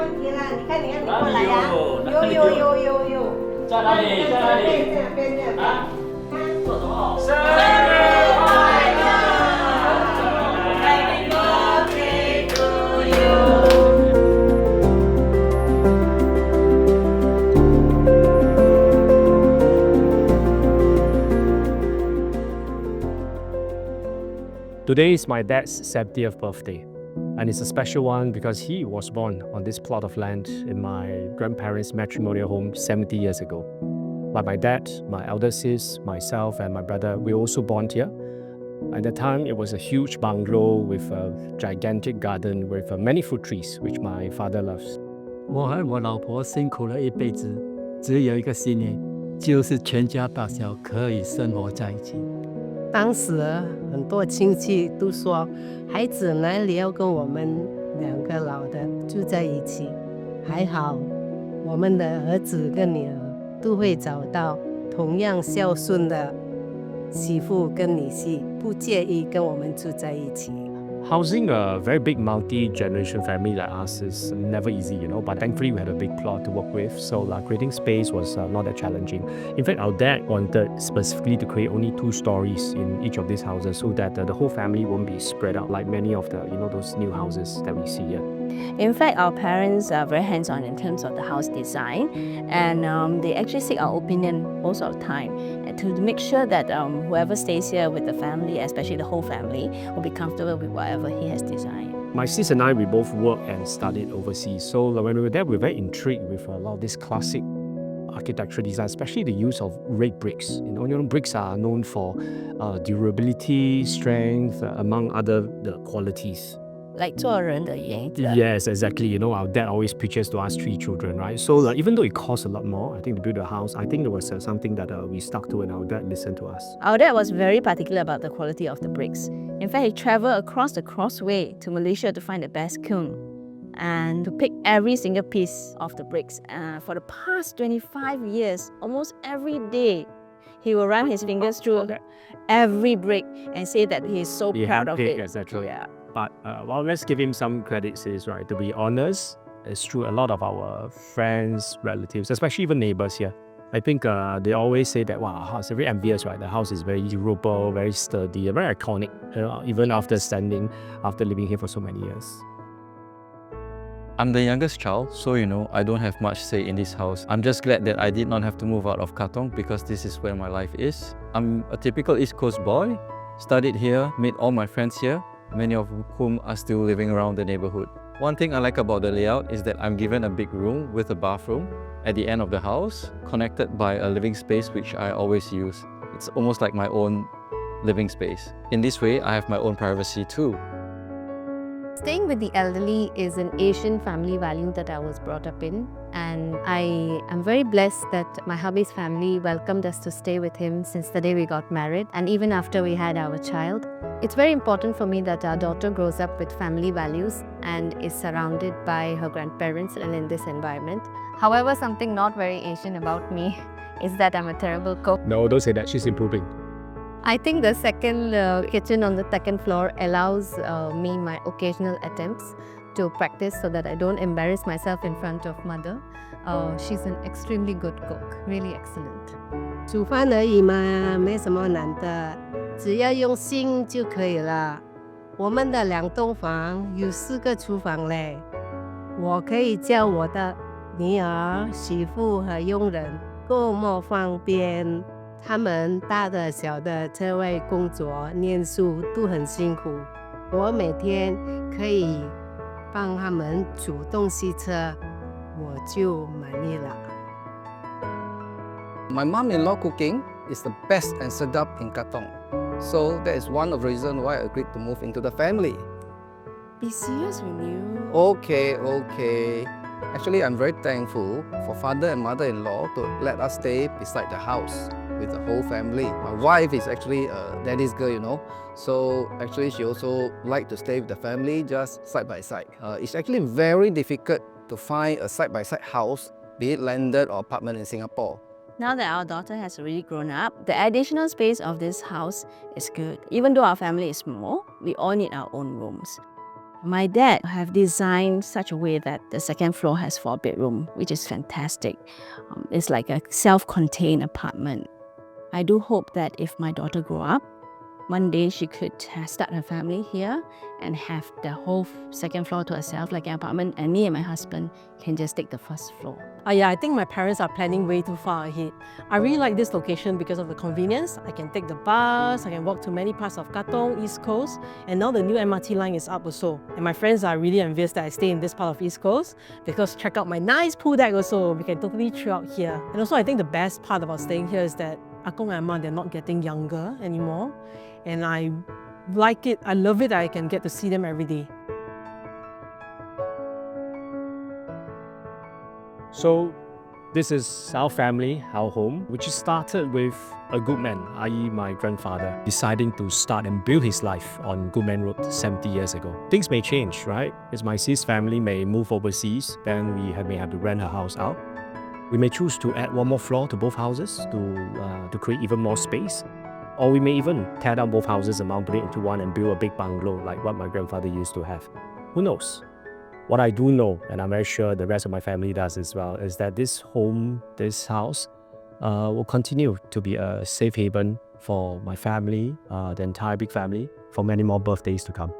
问题了，你看，你过来呀，有，在哪里？在哪里？这边啊，做什么？生日快乐 ，Happy birthday to you。Today is my dad's 70th birthday, and it's a special one because he was born on this plot of land in my grandparents' matrimonial home 70 years ago. Like my dad, my elder sis, myself, and my brother, we also born here. At that time, it was a huge bungalow with a gigantic garden with many fruit trees, which my father loves. 我和我老婆辛苦了一辈子，只有一个信念，就是全家大小可以生活在一起。当时很多亲戚都说，孩子哪里要跟我们两个老的住在一起？还好，我们的儿子跟女儿都会找到同样孝顺的媳妇跟女婿，不介意跟我们住在一起。 Housing a very big multi-generation family like us is never easy, but thankfully we had a big plot to work with, so creating space was not that challenging. In fact, our dad wanted specifically to create only 2 stories in each of these houses so that the whole family won't be spread out like many of the, those new houses that we see here. In fact, our parents are very hands-on in terms of the house design, and they actually seek our opinion most of the time to make sure that whoever stays here with the family, especially the whole family, will be comfortable with whatever he has designed. My sis and I, we both worked and studied overseas, so when we were there, we were very intrigued with a lot of this classic architectural design, especially the use of red bricks. Bricks are known for durability, strength, among other the qualities. Like 做人的原则. Yes, exactly. Our dad always preaches to us 3 children, right? So even though it costs a lot more, I think to build a house, I think it was something that we stuck to and our dad listened to us. Our dad was very particular about the quality of the bricks. In fact, he traveled across the crossway to Malaysia to find the best kiln and to pick every single piece of the bricks. For the past 25 years, almost every day, he will run his fingers through every brick and say that he is so proud of it. Etc. Yeah. But let's give him some credits, right? To be honest, it's true. A lot of our friends, relatives, especially even neighbors here, I think they always say that, wow, our house is very envious, right? The house is very durable, very sturdy, very iconic, even after living here for so many years. I'm the youngest child, so I don't have much say in this house. I'm just glad that I did not have to move out of Katong because this is where my life is. I'm a typical East Coast boy, studied here, made all my friends here, many of whom are still living around the neighborhood. One thing I like about the layout is that I'm given a big room with a bathroom at the end of the house, connected by a living space which I always use. It's almost like my own living space. In this way, I have my own privacy too. Staying with the elderly is an Asian family value that I was brought up in, and I am very blessed that my hubby's family welcomed us to stay with him since the day we got married and even after we had our child. It's very important for me that our daughter grows up with family values and is surrounded by her grandparents and in this environment. However, something not very Asian about me is that I'm a terrible cook. No, don't say that. She's improving. I think the second kitchen on the second floor allows me my occasional attempts to practice so that I don't embarrass myself in front of mother. She's an extremely good cook, really excellent. 煮饭而已嘛，没什么难的，只要用心就可以了。我们的2栋房有4个厨房嘞，我可以叫我的女儿、媳妇和佣人多么方便。他们大的小的在外工作、念书都很辛苦，我每天可以帮他们煮东西吃，我就满意了。My mom-in-law cooking is the best and sedap in Katong. So that is one of the reasons why I agreed to move into the family. Be serious with you. Okay. Actually, I'm very thankful for father and mother-in-law to let us stay beside the house with the whole family. My wife is actually a daddy's girl, so actually she also like to stay with the family just side by side. It's actually very difficult to find a side-by-side house, be it landed or apartment in Singapore. Now that our daughter has already grown up, the additional space of this house is good. Even though our family is small, we all need our own rooms. My dad have designed such a way that the second floor has 4 bedrooms, which is fantastic. It's like a self-contained apartment. I do hope that if my daughter grow up, one day she could start her family here and have the whole second floor to herself like an apartment, and me and my husband can just take the first floor. Yeah, I think my parents are planning way too far ahead. I really like this location because of the convenience. I can take the bus, I can walk to many parts of Katong, East Coast, and now the new MRT line is up also. And my friends are really envious that I stay in this part of East Coast because check out my nice pool deck also. We can totally chill out here. And also I think the best part about staying here is that Akong and Amma, they're not getting younger anymore. And I like it, I love it that I can get to see them every day. So this is our family, our home, which started with a good man, i.e. my grandfather, deciding to start and build his life on Goodman Road 70 years ago. Things may change, right? As my sis family may move overseas, then we may have to rent her house out. We may choose to add one more floor to both houses to create even more space. Or we may even tear down both houses and put it into one and build a big bungalow like what my grandfather used to have. Who knows? What I do know, and I'm very sure the rest of my family does as well, is that this home, this house, will continue to be a safe haven for my family, the entire big family, for many more birthdays to come.